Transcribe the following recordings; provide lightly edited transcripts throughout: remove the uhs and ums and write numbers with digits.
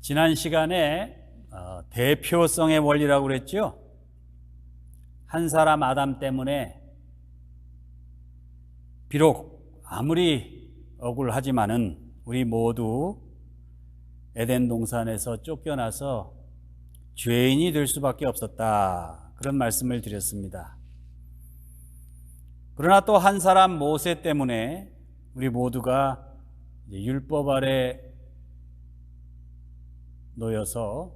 지난 시간에 대표성의 원리라고 그랬죠. 한 사람 아담 때문에 비록 아무리 억울하지만은 우리 모두 에덴 동산에서 쫓겨나서 죄인이 될 수밖에 없었다, 그런 말씀을 드렸습니다. 그러나 또 한 사람 모세 때문에 우리 모두가 율법 아래 놓여서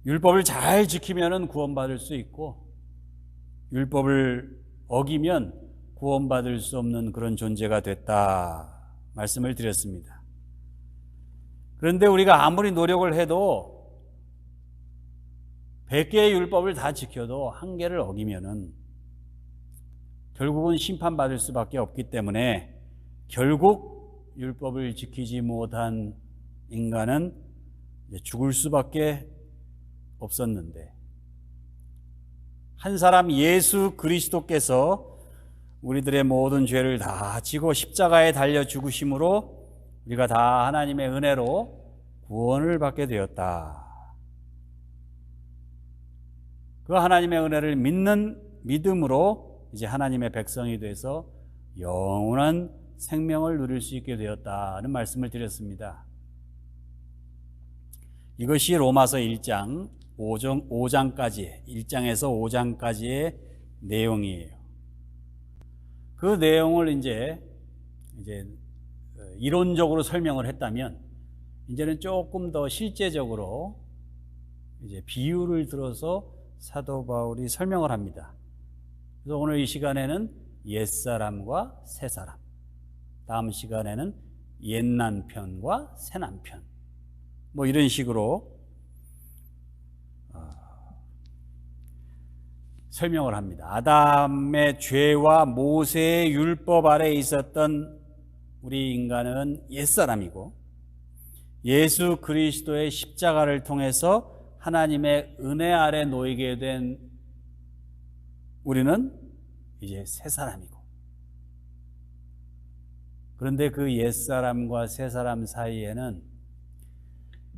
율법을 잘 지키면 구원받을 수 있고, 율법을 어기면 구원받을 수 없는 그런 존재가 됐다 말씀을 드렸습니다. 그런데 우리가 아무리 노력을 해도 100개의 율법을 다 지켜도 한 개를 어기면은 결국은 심판받을 수밖에 없기 때문에 결국 율법을 지키지 못한 인간은 죽을 수밖에 없었는데, 한 사람 예수 그리스도께서 우리들의 모든 죄를 다 지고 십자가에 달려 죽으심으로 우리가 다 하나님의 은혜로 구원을 받게 되었다. 그 하나님의 은혜를 믿는 믿음으로 이제 하나님의 백성이 돼서 영원한 생명을 누릴 수 있게 되었다는 말씀을 드렸습니다. 이것이 로마서 1장 5장까지, 1장에서 5장까지의 내용이에요. 그 내용을 이제 이론적으로 설명을 했다면, 이제는 조금 더 실제적으로 이제 비유를 들어서 사도 바울이 설명을 합니다. 그래서 오늘 이 시간에는 옛사람과 새사람, 다음 시간에는 옛남편과 새남편, 뭐 이런 식으로 설명을 합니다. 아담의 죄와 모세의 율법 아래 있었던 우리 인간은 옛사람이고, 예수 그리스도의 십자가를 통해서 하나님의 은혜 아래 놓이게 된 우리는 이제 새사람이고, 그런데 그 옛사람과 새사람 사이에는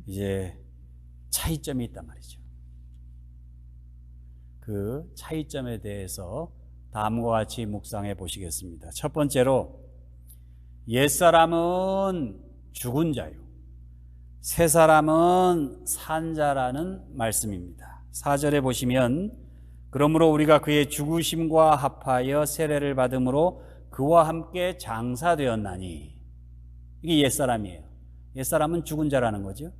이제 차이점이 있단 말이죠. 그 차이점에 대해서 다음과 같이 묵상해 보시겠습니다. 첫 번째로, 옛사람은 죽은 자요, 새사람은 산 자라는 말씀입니다. 4절에 보시면, 그러므로 우리가 그의 죽으심과 합하여 세례를 받음으로 그와 함께 장사되었나니. 이게 옛사람이에요. 옛사람은 죽은 자라는 거죠.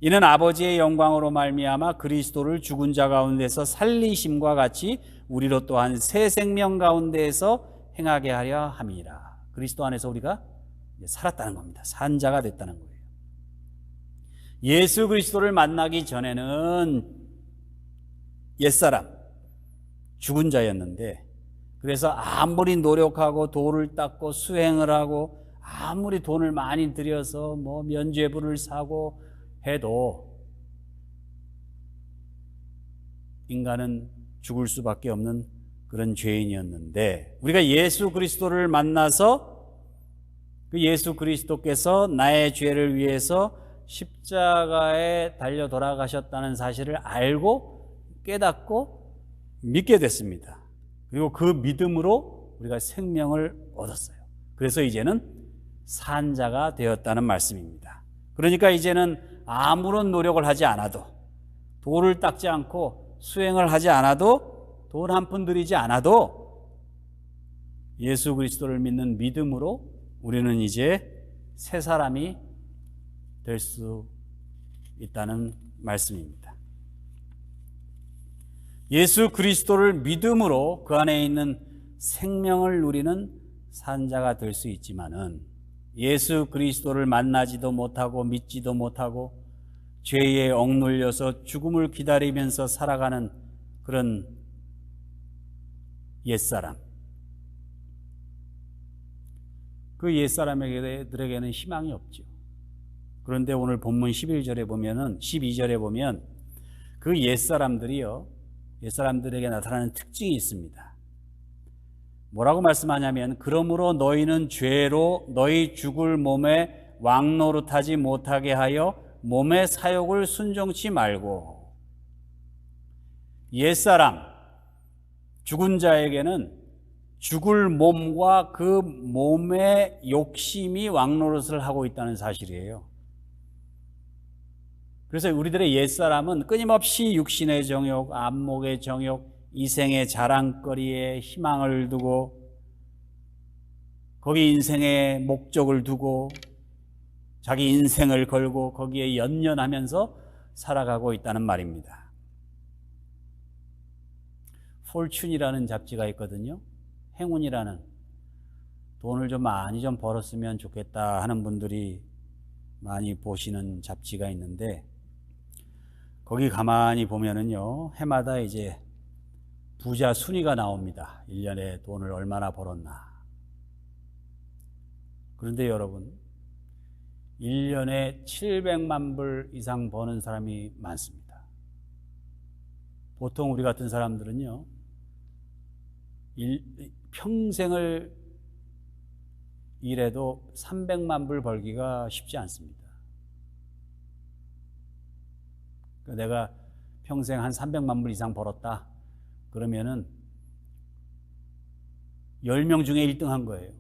이는 아버지의 영광으로 말미암아 그리스도를 죽은 자 가운데서 살리심과 같이 우리로 또한 새 생명 가운데에서 행하게 하려 함이라. 그리스도 안에서 우리가 살았다는 겁니다. 산 자가 됐다는 거예요. 예수 그리스도를 만나기 전에는 옛사람, 죽은 자였는데, 그래서 아무리 노력하고 돌을 닦고 수행을 하고 아무리 돈을 많이 들여서 뭐 면죄부를 사고 해도 인간은 죽을 수밖에 없는 그런 죄인이었는데, 우리가 예수 그리스도를 만나서 그 예수 그리스도께서 나의 죄를 위해서 십자가에 달려 돌아가셨다는 사실을 알고 깨닫고 믿게 됐습니다. 그리고 그 믿음으로 우리가 생명을 얻었어요. 그래서 이제는 산 자가 되었다는 말씀입니다. 그러니까 이제는 아무런 노력을 하지 않아도, 돌을 닦지 않고 수행을 하지 않아도, 돈 한 푼 들이지 않아도 예수 그리스도를 믿는 믿음으로 우리는 이제 새 사람이 될 수 있다는 말씀입니다. 예수 그리스도를 믿음으로 그 안에 있는 생명을 누리는 산자가 될 수 있지만은, 예수 그리스도를 만나지도 못하고 믿지도 못하고 죄에 억눌려서 죽음을 기다리면서 살아가는 그런 옛사람, 그 옛사람들에게는 희망이 없죠. 그런데 오늘 본문 12절에 보면 그 옛사람들이요, 옛사람들에게 나타나는 특징이 있습니다. 뭐라고 말씀하냐면, 그러므로 너희는 죄로 너희 죽을 몸에 왕 노릇하지 못하게 하여 몸의 사욕을 순종치 말고. 옛사람, 죽은 자에게는 죽을 몸과 그 몸의 욕심이 왕 노릇을 하고 있다는 사실이에요. 그래서 우리들의 옛사람은 끊임없이 육신의 정욕, 안목의 정욕, 이생의 자랑거리에 희망을 두고 거기 인생의 목적을 두고 자기 인생을 걸고 거기에 연연하면서 살아가고 있다는 말입니다. 폴춘이라는 잡지가 있거든요. 행운이라는, 돈을 좀 많이 좀 벌었으면 좋겠다 하는 분들이 많이 보시는 잡지가 있는데, 거기 가만히 보면은요, 해마다 이제 부자 순위가 나옵니다. 1년에 돈을 얼마나 벌었나. 그런데 여러분, 1년에 700만 불 이상 버는 사람이 많습니다. 보통 우리 같은 사람들은요, 평생을 일해도 300만 불 벌기가 쉽지 않습니다. 내가 평생 한 300만 불 이상 벌었다 그러면은 10명 중에 1등 한 거예요.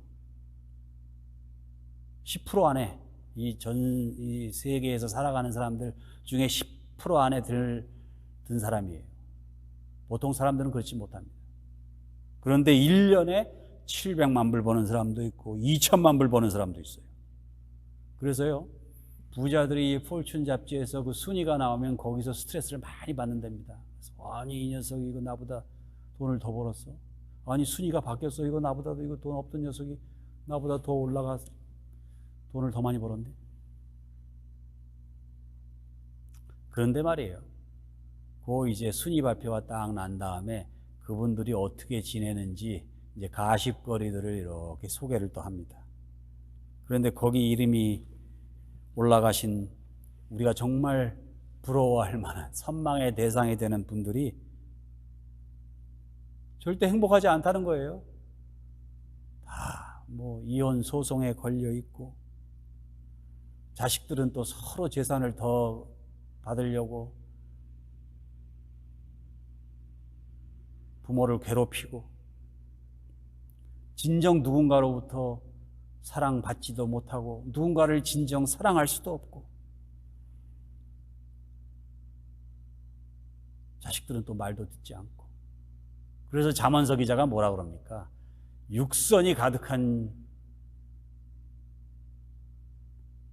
10% 안에, 이 세계에서 살아가는 사람들 중에 10% 안에 든 사람이에요. 보통 사람들은 그렇지 못합니다. 그런데 1년에 700만 불 버는 사람도 있고 2천만 불 버는 사람도 있어요. 그래서요, 부자들이 폴춘 잡지에서 그 순위가 나오면 거기서 스트레스를 많이 받는답니다. 아니, 이 녀석이 이거 나보다 돈을 더 벌었어. 아니, 순위가 바뀌었어. 이거 나보다도, 이거 돈 없던 녀석이 나보다 더 올라가서 돈을 더 많이 벌었네. 그런데 말이에요, 그 이제 순위 발표가 딱 난 다음에 그분들이 어떻게 지내는지 이제 가십거리들을 이렇게 소개를 또 합니다. 그런데 거기 이름이 올라가신, 우리가 정말 부러워할 만한 선망의 대상이 되는 분들이 절대 행복하지 않다는 거예요. 다 뭐 이혼 소송에 걸려 있고, 자식들은 또 서로 재산을 더 받으려고 부모를 괴롭히고, 진정 누군가로부터 사랑받지도 못하고 누군가를 진정 사랑할 수도 없고, 자식들은 또 말도 듣지 않고. 그래서 잠언서 기자가 뭐라 그럽니까? 육선이 가득한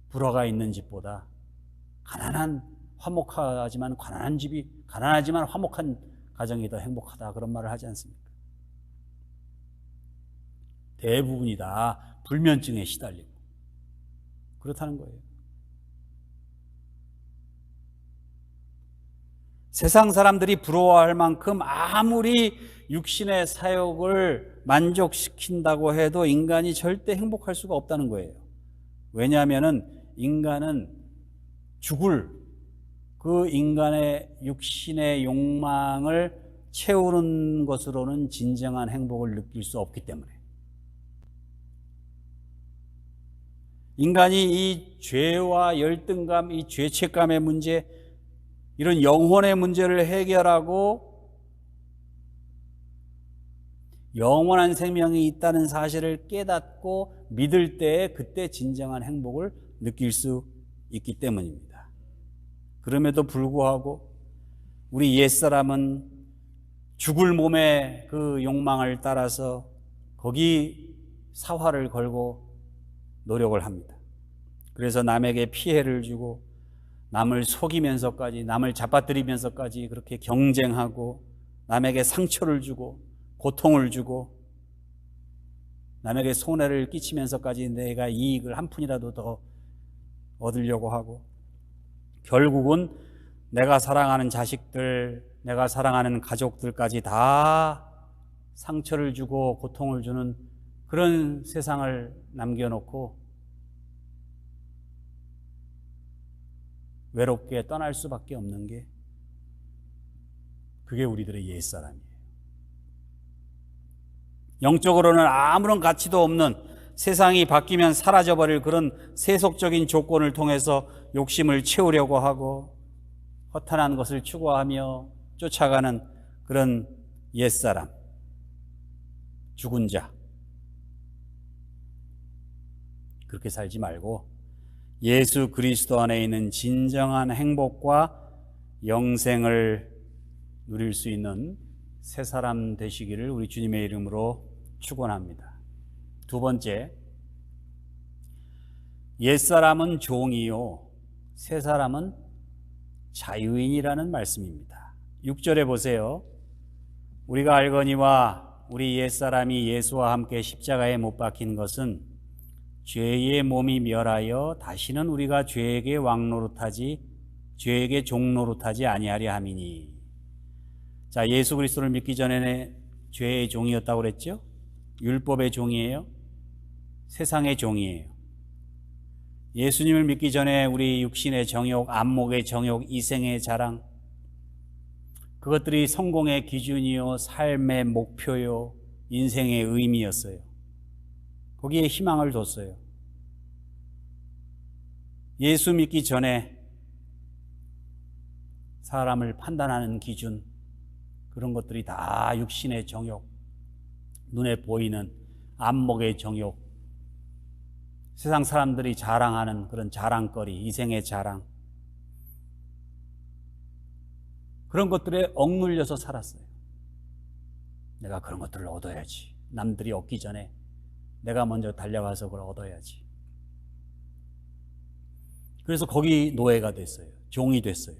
불화가 있는 집보다 화목하지만 가난한 집이, 가난하지만 화목한 가정이 더 행복하다, 그런 말을 하지 않습니까? 대부분이 다 불면증에 시달리고 그렇다는 거예요. 세상 사람들이 부러워할 만큼 아무리 육신의 사욕을 만족시킨다고 해도 인간이 절대 행복할 수가 없다는 거예요. 왜냐하면 인간은 죽을 그 인간의 육신의 욕망을 채우는 것으로는 진정한 행복을 느낄 수 없기 때문에, 인간이 이 죄와 열등감, 이 죄책감의 문제, 이런 영혼의 문제를 해결하고 영원한 생명이 있다는 사실을 깨닫고 믿을 때에 그때 진정한 행복을 느낄 수 있기 때문입니다. 그럼에도 불구하고 우리 옛사람은 죽을 몸의 그 욕망을 따라서 거기 사활을 걸고 노력을 합니다. 그래서 남에게 피해를 주고 남을 속이면서까지, 남을 잡아들이면서까지 그렇게 경쟁하고, 남에게 상처를 주고 고통을 주고 남에게 손해를 끼치면서까지 내가 이익을 한 푼이라도 더 얻으려고 하고, 결국은 내가 사랑하는 자식들, 내가 사랑하는 가족들까지 다 상처를 주고 고통을 주는 그런 세상을 남겨놓고 외롭게 떠날 수밖에 없는 게, 그게 우리들의 옛사람이에요. 영적으로는 아무런 가치도 없는 세상이 바뀌면 사라져버릴 그런 세속적인 조건을 통해서 욕심을 채우려고 하고 허탄한 것을 추구하며 쫓아가는 그런 옛사람, 죽은 자. 그렇게 살지 말고 예수 그리스도 안에 있는 진정한 행복과 영생을 누릴 수 있는 새 사람 되시기를 우리 주님의 이름으로 축원합니다. 두 번째, 옛사람은 종이요 새 사람은 자유인이라는 말씀입니다. 6절에 보세요. 우리가 알거니와 우리 옛사람이 예수와 함께 십자가에 못 박힌 것은 죄의 몸이 멸하여 다시는 우리가 죄에게 종노릇하지 아니하려 함이니. 자, 예수 그리스도를 믿기 전에는 죄의 종이었다고 그랬죠? 율법의 종이에요? 세상의 종이에요. 예수님을 믿기 전에 우리 육신의 정욕, 안목의 정욕, 이생의 자랑, 그것들이 성공의 기준이요, 삶의 목표요, 인생의 의미였어요. 거기에 희망을 뒀어요. 예수 믿기 전에 사람을 판단하는 기준, 그런 것들이 다 육신의 정욕, 눈에 보이는 안목의 정욕, 세상 사람들이 자랑하는 그런 자랑거리, 이생의 자랑, 그런 것들에 억눌려서 살았어요. 내가 그런 것들을 얻어야지. 남들이 얻기 전에 내가 먼저 달려가서 그걸 얻어야지. 그래서 거기 노예가 됐어요. 종이 됐어요.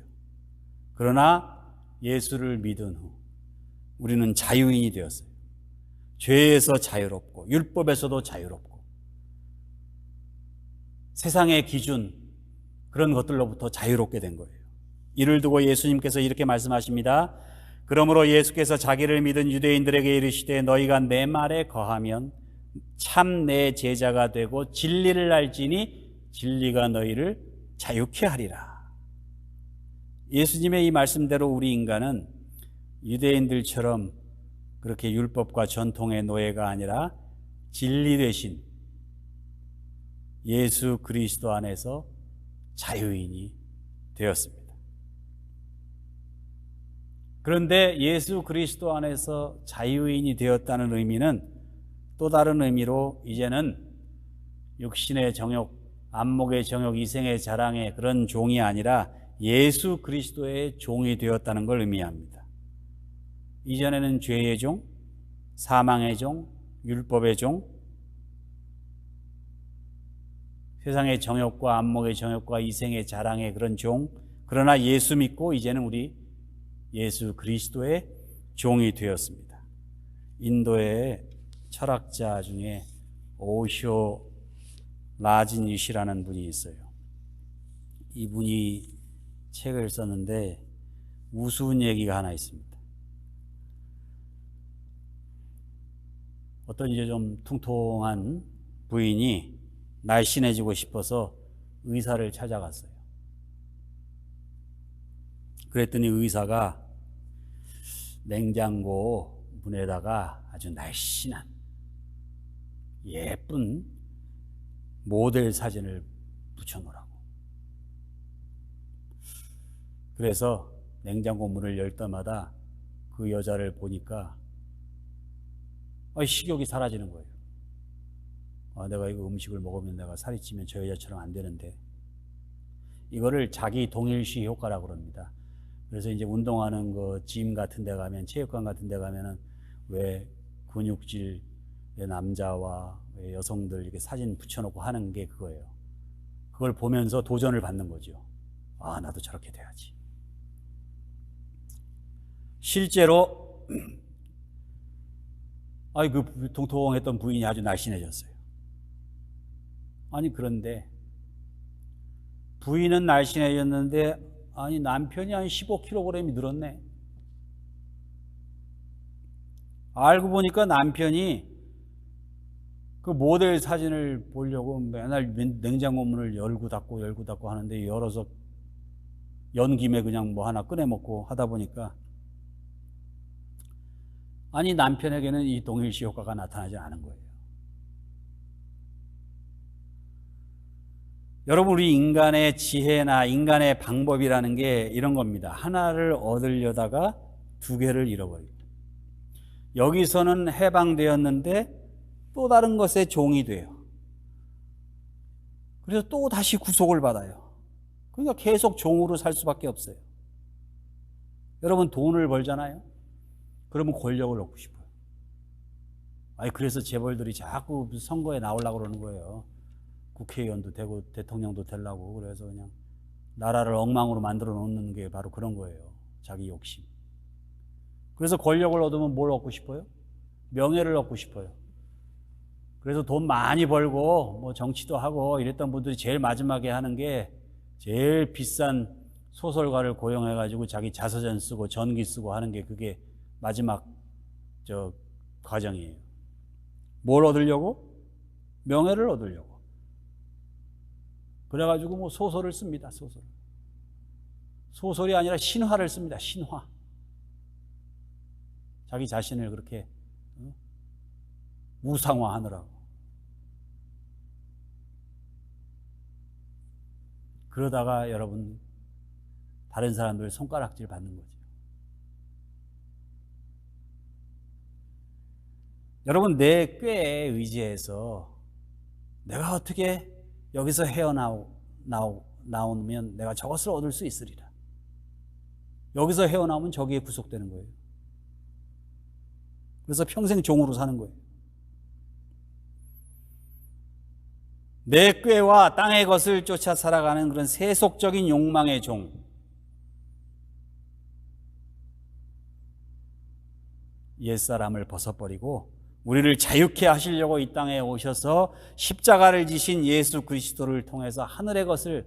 그러나 예수를 믿은 후 우리는 자유인이 되었어요. 죄에서 자유롭고 율법에서도 자유롭고 세상의 기준, 그런 것들로부터 자유롭게 된 거예요. 이를 두고 예수님께서 이렇게 말씀하십니다. 그러므로 예수께서 자기를 믿은 유대인들에게 이르시되 너희가 내 말에 거하면 참 내 제자가 되고 진리를 알지니 진리가 너희를 자유케 하리라. 예수님의 이 말씀대로 우리 인간은 유대인들처럼 그렇게 율법과 전통의 노예가 아니라 진리 되신 예수 그리스도 안에서 자유인이 되었습니다. 그런데 예수 그리스도 안에서 자유인이 되었다는 의미는 또 다른 의미로 이제는 육신의 정욕, 안목의 정욕, 이생의 자랑의 그런 종이 아니라 예수 그리스도의 종이 되었다는 걸 의미합니다. 이전에는 죄의 종, 사망의 종, 율법의 종, 세상의 정욕과 안목의 정욕과 이생의 자랑의 그런 종, 그러나 예수 믿고 이제는 우리 예수 그리스도의 종이 되었습니다. 인도의 철학자 중에 오쇼 라진이시라는 분이 있어요. 이분이 책을 썼는데 우스운 얘기가 하나 있습니다. 어떤 이제 좀 퉁퉁한 부인이 날씬해지고 싶어서 의사를 찾아갔어요. 그랬더니 의사가 냉장고 문에다가 아주 날씬한 예쁜 모델 사진을 붙여놓으라고. 그래서 냉장고 문을 열 때마다 그 여자를 보니까 식욕이 사라지는 거예요. 내가 이거 음식을 먹으면 내가 살이 찌면 저 여자처럼 안 되는데. 이거를 자기 동일시 효과라고 그럽니다. 그래서 이제 운동하는 거 짐 같은 데 가면, 체육관 같은 데 가면은 왜 근육질의 남자와 여성들 이렇게 사진 붙여놓고 하는 게 그거예요. 그걸 보면서 도전을 받는 거죠. 나도 저렇게 돼야지. 실제로 그 통통했던 부인이 아주 날씬해졌어요. 그런데 부인은 날씬해졌는데 남편이 한 15kg이 늘었네. 알고 보니까 남편이 그 모델 사진을 보려고 맨날 냉장고 문을 열고 닫고 하는데, 열어서 연 김에 그냥 뭐 하나 꺼내 먹고 하다 보니까 남편에게는 이 동일시 효과가 나타나지 않은 거예요. 여러분, 우리 인간의 지혜나 인간의 방법이라는 게 이런 겁니다. 하나를 얻으려다가 두 개를 잃어버리고, 여기서는 해방되었는데 또 다른 것의 종이 돼요. 그래서 또 다시 구속을 받아요. 그러니까 계속 종으로 살 수밖에 없어요. 여러분, 돈을 벌잖아요. 그러면 권력을 얻고 싶어요. 그래서 재벌들이 자꾸 선거에 나오려고 그러는 거예요. 국회의원도 되고 대통령도 되려고. 그래서 그냥 나라를 엉망으로 만들어 놓는 게 바로 그런 거예요. 자기 욕심. 그래서 권력을 얻으면 뭘 얻고 싶어요? 명예를 얻고 싶어요. 그래서 돈 많이 벌고 뭐 정치도 하고 이랬던 분들이 제일 마지막에 하는 게 제일 비싼 소설가를 고용해가지고 자기 자서전 쓰고 전기 쓰고 하는 게 그게 마지막 과정이에요. 뭘 얻으려고? 명예를 얻으려고. 그래가지고 뭐 소설을 씁니다. 소설이 아니라 신화를 씁니다. 신화. 자기 자신을 그렇게 우상화하느라고. 그러다가 여러분, 다른 사람들 손가락질 받는 거죠. 여러분, 내 꾀에 의지해서 내가 어떻게 여기서 헤어나오면 내가 저것을 얻을 수 있으리라. 여기서 헤어나오면 저기에 구속되는 거예요. 그래서 평생 종으로 사는 거예요. 내 꾀와 땅의 것을 쫓아 살아가는 그런 세속적인 욕망의 종. 옛사람을 벗어버리고 우리를 자유케 하시려고 이 땅에 오셔서 십자가를 지신 예수 그리스도를 통해서 하늘의 것을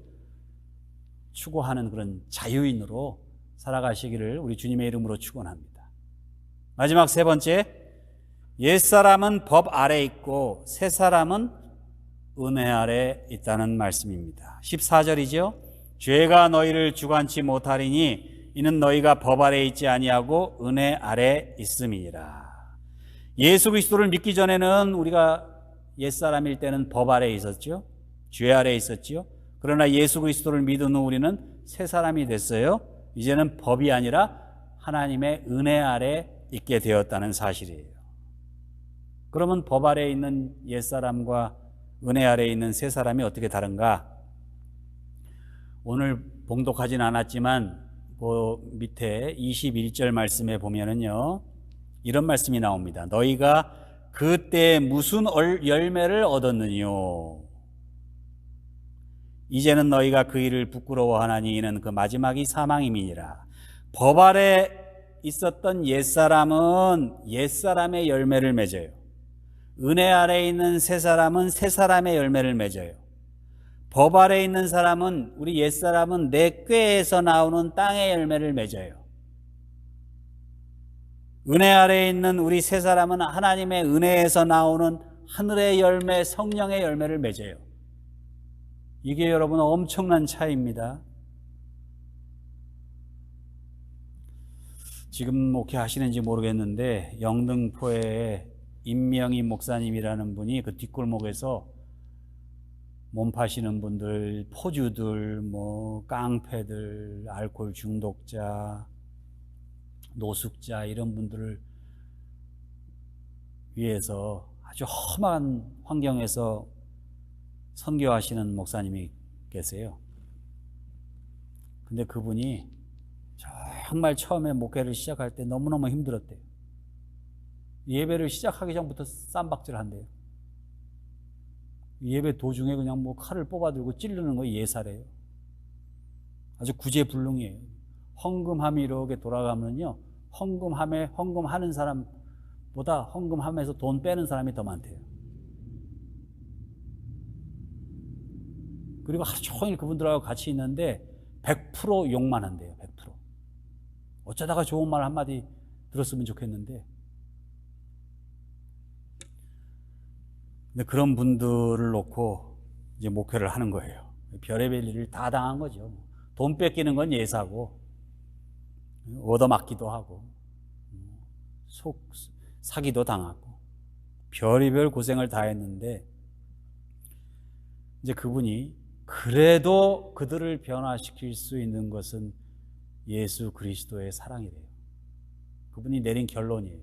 추구하는 그런 자유인으로 살아가시기를 우리 주님의 이름으로 축원합니다. 마지막 세 번째, 옛사람은 법 아래 있고 새사람은 은혜 아래 있다는 말씀입니다. 14절이죠. 죄가 너희를 주관치 못하리니 이는 너희가 법 아래 있지 아니하고 은혜 아래 있음이니라. 예수 그리스도를 믿기 전에는 우리가 옛사람일 때는 법 아래 있었죠. 죄 아래 있었죠. 그러나 예수 그리스도를 믿은 후 우리는 새 사람이 됐어요. 이제는 법이 아니라 하나님의 은혜 아래 있게 되었다는 사실이에요. 그러면 법 아래 있는 옛사람과 은혜 아래 있는 새 사람이 어떻게 다른가? 오늘 봉독하진 않았지만 그 밑에 21절 말씀에 보면은요, 이런 말씀이 나옵니다. 너희가 그때 무슨 열매를 얻었느뇨? 이제는 너희가 그 일을 부끄러워하나니 이는 그 마지막이 사망임이니라. 법 아래 있었던 옛사람은 옛사람의 열매를 맺어요. 은혜 아래 있는 새 사람은 새 사람의 열매를 맺어요. 법 아래 있는 사람은, 우리 옛사람은 내 꾀에서 나오는 땅의 열매를 맺어요. 은혜 아래 있는 우리 새 사람은 하나님의 은혜에서 나오는 하늘의 열매, 성령의 열매를 맺어요. 이게 여러분 엄청난 차이입니다. 지금 목회하시는지 모르겠는데 영등포에 임명희 목사님이라는 분이 그 뒷골목에서 몸 파시는 분들, 포주들, 깡패들, 알코올 중독자, 노숙자 이런 분들을 위해서 아주 험한 환경에서 선교하시는 목사님이 계세요. 근데 그분이 정말 처음에 목회를 시작할 때 너무너무 힘들었대요. 예배를 시작하기 전부터 쌈박질 한대요. 예배 도중에 그냥 칼을 뽑아들고 찌르는 거 예사래요. 아주 구제불능이에요. 헌금함이 이렇게 돌아가면요, 헌금하는 사람보다 헌금함에서 돈 빼는 사람이 더 많대요. 그리고 하루 종일 그분들하고 같이 있는데 100% 욕만 한대요. 100%. 어쩌다가 좋은 말 한마디 들었으면 좋겠는데, 근데 그런 분들을 놓고 이제 목회를 하는 거예요. 별의별 일을 다 당한 거죠. 돈 뺏기는 건 예사고, 얻어맞기도 하고, 사기도 당하고, 별의별 고생을 다 했는데, 이제 그분이 그래도 그들을 변화시킬 수 있는 것은 예수 그리스도의 사랑이래요. 그분이 내린 결론이에요.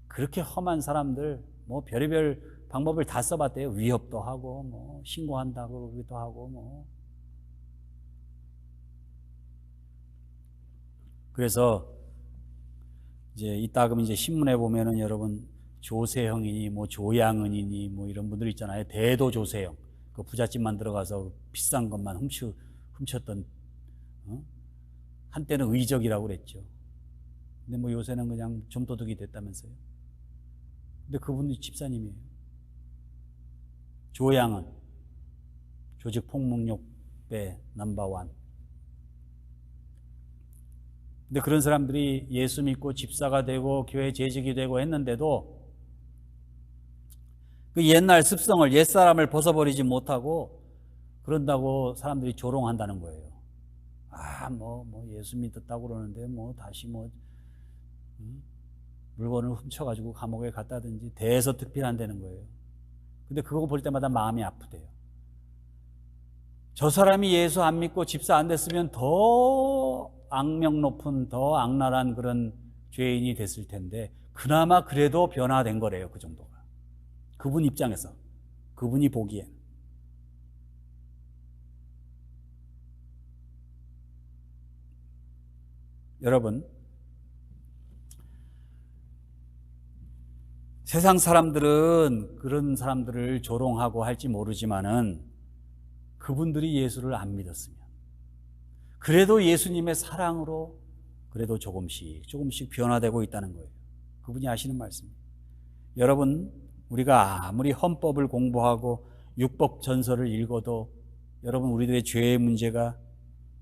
그렇게 험한 사람들 뭐 별의별 방법을 다 써봤대요. 위협도 하고 뭐 신고한다고 그러기도 하고 뭐. 그래서 이제 이따금 이제 신문에 보면은 여러분 조세형이니 뭐 조양은이니 뭐 이런 분들 있잖아요. 대도 조세형. 그 부잣집만 들어가서 비싼 것만 훔쳤던 한때는 의적이라고 그랬죠. 근데 뭐 요새는 그냥 좀도둑이 됐다면서요. 근데 그분이 집사님이에요. 조양은 조직 폭력배 넘버원. 근데 그런 사람들이 예수 믿고 집사가 되고 교회 재직이 되고 했는데도 그 옛날 습성을 옛사람을 벗어버리지 못하고 그런다고 사람들이 조롱한다는 거예요. 뭐 예수 믿었다고 그러는데 뭐 다시 물건을 훔쳐가지고 감옥에 갔다든지 대서특필한다는 거예요. 근데 그거 볼 때마다 마음이 아프대요. 저 사람이 예수 안 믿고 집사 안 됐으면 더 악명 높은 더 악랄한 그런 죄인이 됐을 텐데 그나마 그래도 변화된 거래요. 그 정도가. 그분 입장에서 그분이 보기엔. 여러분, 세상 사람들은 그런 사람들을 조롱하고 할지 모르지만은 그분들이 예수를 안 믿었으면 그래도 예수님의 사랑으로 그래도 조금씩 변화되고 있다는 거예요. 그분이 하시는 말씀이에요. 여러분, 우리가 아무리 헌법을 공부하고 율법 전서를 읽어도 여러분 우리들의 죄의 문제가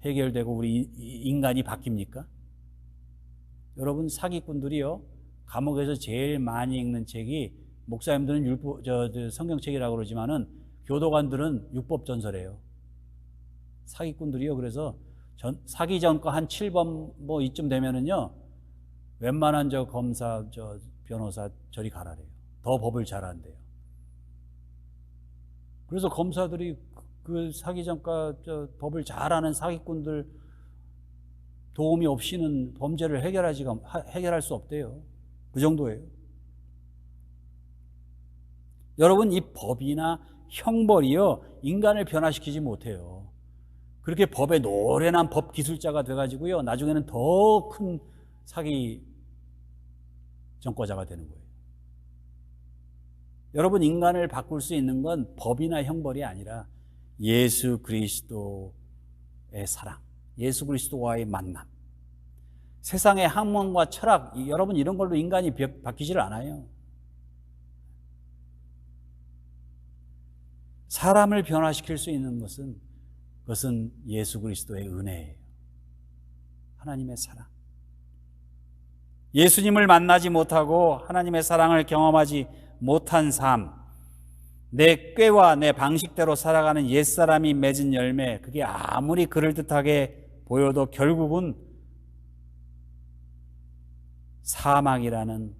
해결되고 우리 인간이 바뀝니까? 여러분 사기꾼들이요 감옥에서 제일 많이 읽는 책이 목사님들은 성경책이라고 그러지만은 교도관들은 율법 전서래요. 사기꾼들이요. 그래서 사기 전과 한 7번 뭐 이쯤 되면은요 웬만한 검사 변호사 저리 가라래요. 더 법을 잘 안대요. 그래서 검사들이 그 사기 전과 법을 잘 아는 사기꾼들 도움이 없이는 범죄를 해결할 수 없대요. 그 정도예요. 여러분 이 법이나 형벌이요 인간을 변화시키지 못해요. 그렇게 법에 노련한 법 기술자가 돼가지고요 나중에는 더 큰 사기 전과자가 되는 거예요. 여러분 인간을 바꿀 수 있는 건 법이나 형벌이 아니라 예수 그리스도의 사랑, 예수 그리스도와의 만남. 세상의 학문과 철학, 여러분 이런 걸로 인간이 바뀌지를 않아요. 사람을 변화시킬 수 있는 그것은 예수 그리스도의 은혜예요. 하나님의 사랑. 예수님을 만나지 못하고 하나님의 사랑을 경험하지 못한 삶, 내 꾀와 내 방식대로 살아가는 옛사람이 맺은 열매, 그게 아무리 그럴듯하게 보여도 결국은 사망이라는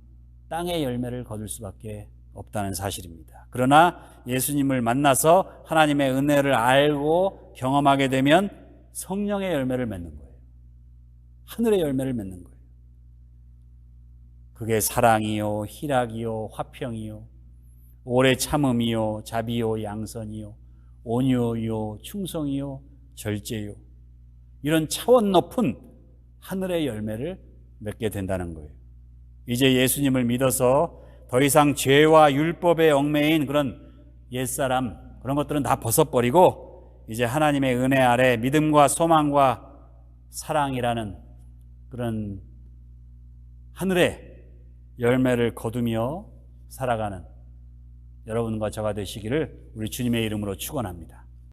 땅의 열매를 거둘 수밖에 없다는 사실입니다. 그러나 예수님을 만나서 하나님의 은혜를 알고 경험하게 되면 성령의 열매를 맺는 거예요. 하늘의 열매를 맺는 거예요. 그게 사랑이요, 희락이요, 화평이요, 오래 참음이요, 자비요, 양선이요, 온유요, 충성이요, 절제요. 이런 차원 높은 하늘의 열매를 맺게 된다는 거예요. 이제 예수님을 믿어서 더 이상 죄와 율법에 얽매인 그런 옛사람, 그런 것들은 다 벗어버리고 이제 하나님의 은혜 아래 믿음과 소망과 사랑이라는 그런 하늘의 열매를 거두며 살아가는 여러분과 저가 되시기를 우리 주님의 이름으로 축원합니다.